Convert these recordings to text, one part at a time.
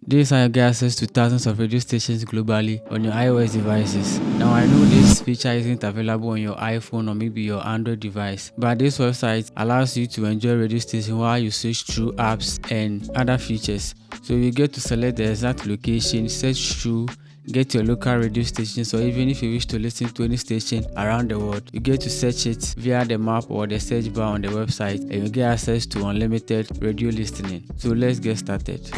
This is how you get access to thousands of radio stations globally on your iOS devices. Now I know this feature isn't available on your iPhone or maybe your Android device, but this website allows you to enjoy radio station while you search through apps and other features. So you get to select the exact location, search through, get your local radio stations, or even if you wish to listen to any station around the world, you get to search it via the map or the search bar on the website, and you get access to unlimited radio listening. So let's get started.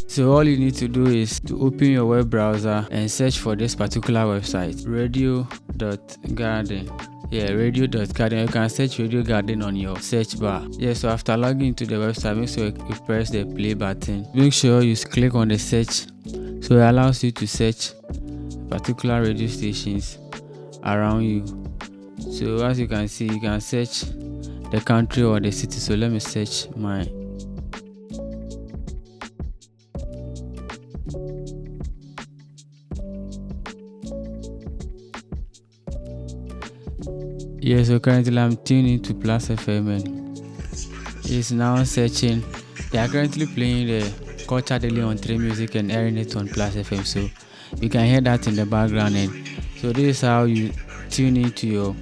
So all you need to do is to open your web browser and search for this particular website, radio.garden. Radio.garden. You can search Radio Garden on your search bar. So after logging into the website, make sure you press the play button. Make sure you click on the search, so it allows you to search particular radio stations around you. So as you can see, you can search the country or the city. So let me search mine. So currently I'm tuning to Plus FM and it's now searching. They are currently playing the Culture Daily on 3 Music and airing it on Plus FM, so you can hear that in the background. And so this is how you tune into your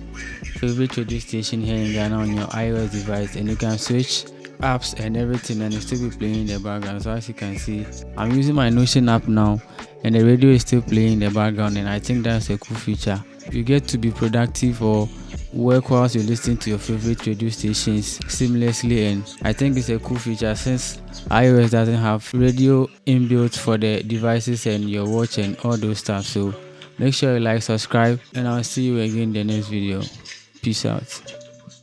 favorite radio station here in Ghana on your iOS device, and you can switch apps and everything and it still be playing in the background. So as you can see, I'm using my Notion app now and the radio is still playing in the background, and I think that's a cool feature. You get to be productive or work whilst you listen to your favorite radio stations seamlessly, and I think it's a cool feature since iOS doesn't have radio inbuilt for the devices and your watch and all those stuff. So make sure you like, subscribe, and I'll see you again in the next video. Peace out.